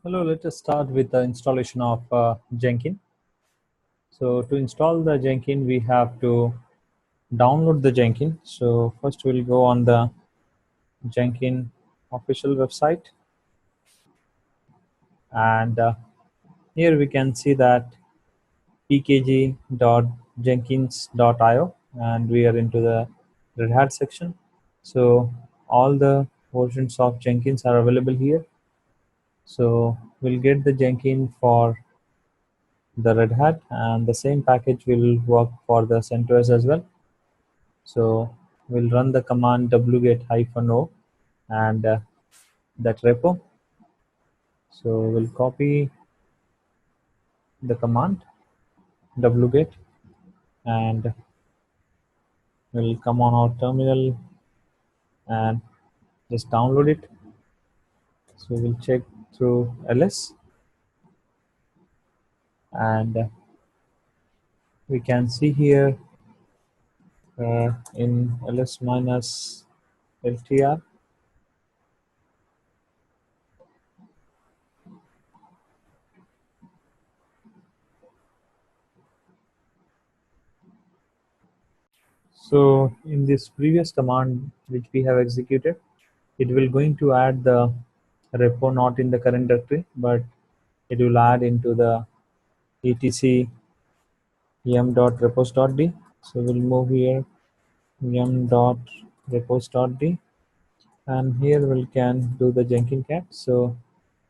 Hello, let us start with the installation of Jenkins. So to install the Jenkins, we have to download the Jenkins. So first we'll go on the Jenkins official website, and here we can see that pkg.jenkins.io, and we are into the Red Hat section. So all the versions of Jenkins are available here. So we'll get the Jenkins for the Red Hat, and the same package will work for the CentOS as well. So we'll run the command wget-o and that repo. So we'll copy the command wget and we'll come on our terminal and just download it. So we'll check through ls, and we can see here in ls minus ltr. So in this previous command which we have executed, it will going to add the repo not in the current directory, but it will add into the etc yum.repos.d. So we'll move here yum.repos.d, and here we can do the Jenkins cat. So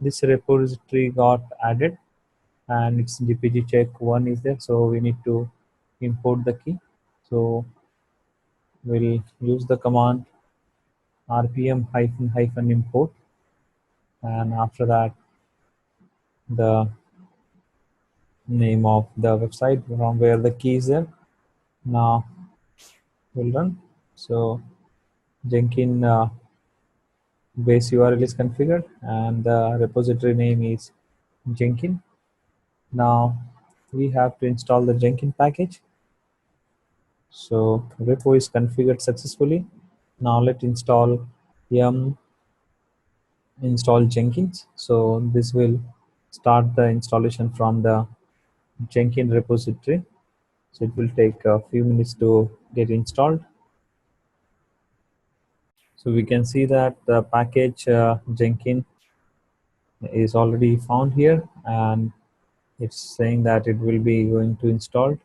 this repository got added and its gpg check 1 is there, so we need to import the key. So we'll use the command rpm hyphen hyphen import, and after that the name of the website from where the key is there. Now we'll run. So Jenkins base URL is configured and the repository name is Jenkins. Now we have to install the Jenkins package. So repo is configured successfully. Now let's install yum install Jenkins. So this will start the installation from the Jenkins repository. So it will take a few minutes to get installed. So we can see that the package Jenkins is already found here, and it's saying that it will be going to install.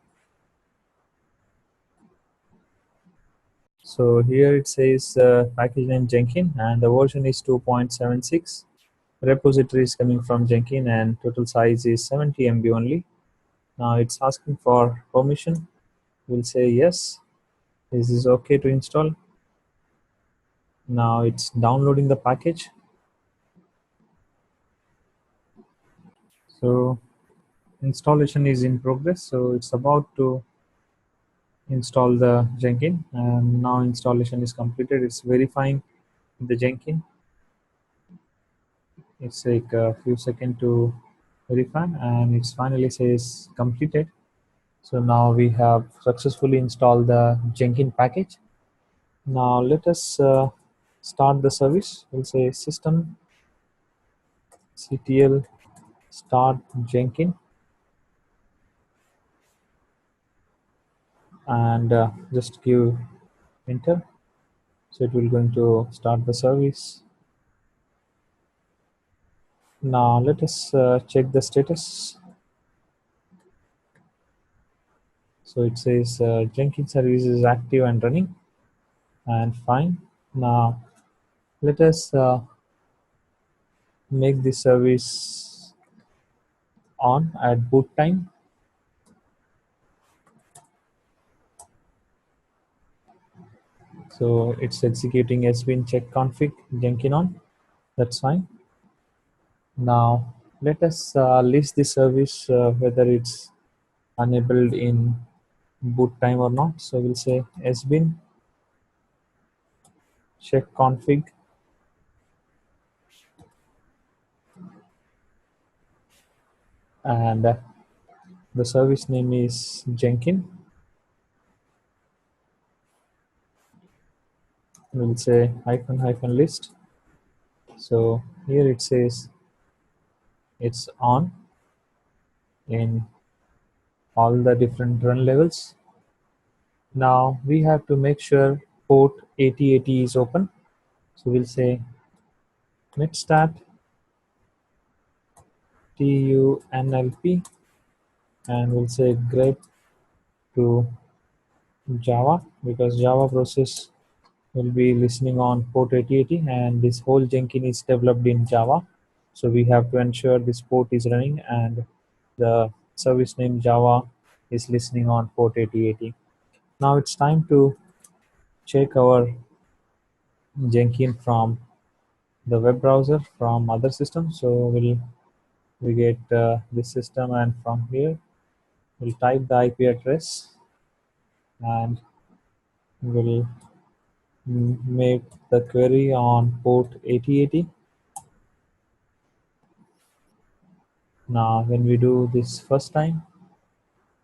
So here it says package name Jenkins and the version is 2.76. Repository is coming from Jenkins and total size is 70 MB only. Now it's asking for permission. We'll say yes. This is okay to install. Now it's downloading the package. So installation is in progress. So it's about to install the Jenkins, and now installation is completed. It's verifying the Jenkins. It's like a few seconds to verify, and it finally says completed. So now we have successfully installed the Jenkins package. Now let us start the service. We'll say system ctl start Jenkins, and just give enter. So it will going to start the service. Now let us check the status. So it says Jenkins service is active and running and fine. Now let us make the service on at boot time. So it's executing sbin check config Jenkins on. That's fine. Now let us list the service whether it's enabled in boot time or not. So we'll say sbin check config, and the service name is Jenkins. We'll say hyphen hyphen list. So here it says It's on in all the different run levels. Now we have to make sure port 8080 is open. So we'll say metstat tunlp and we'll say grep to Java because Java process will be listening on port 8080 and this whole Jenkins is developed in Java. So we have to ensure this port is running and the service name Java is listening on port 8080. Now it's time to check our Jenkins from the web browser from other systems. So we get this system and from here we'll type the IP address and we'll make the query on port 8080. Now when we do this first time,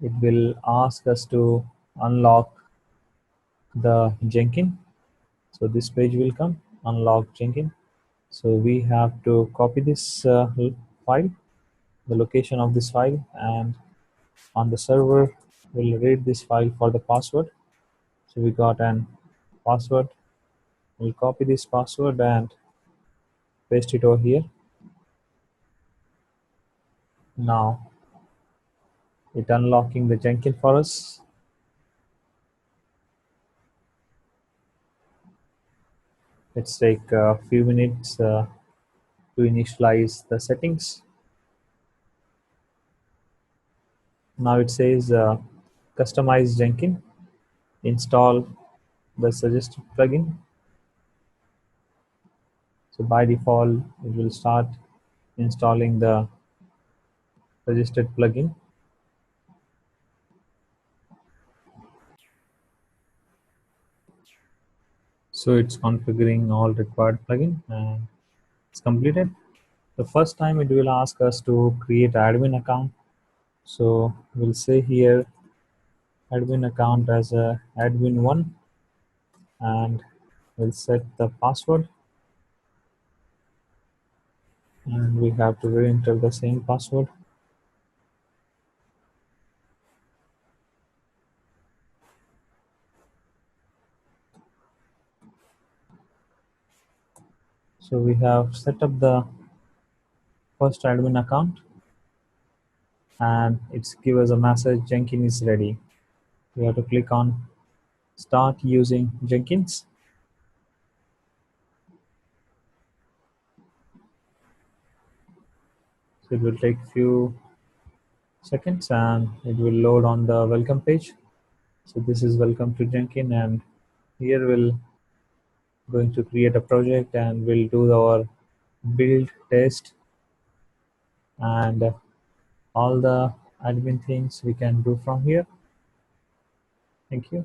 it will ask us to unlock the Jenkins. So this page will come, unlock Jenkins. So we have to copy this file, the location of this file, and on the server, we'll read this file for the password. So we got an password. We'll copy this password and paste it over here. Now it unlocking the Jenkins for us. Let's take a few minutes to initialize the settings. Now it says customize Jenkins, install the suggested plugin. So by default, it will start installing the suggested plugin. So it's configuring all required plugin and it's completed. The first time it will ask us to create admin account. So we'll say here admin account as a admin1 and we'll set the password and we have to re-enter the same password. So we have set up the first admin account and it's give us a message Jenkins is ready. We have to click on start using Jenkins. So it will take few seconds and it will load on the welcome page. So this is welcome to Jenkins and here we'll going to create a project and we'll do our build test and all the admin things we can do from here. Thank you.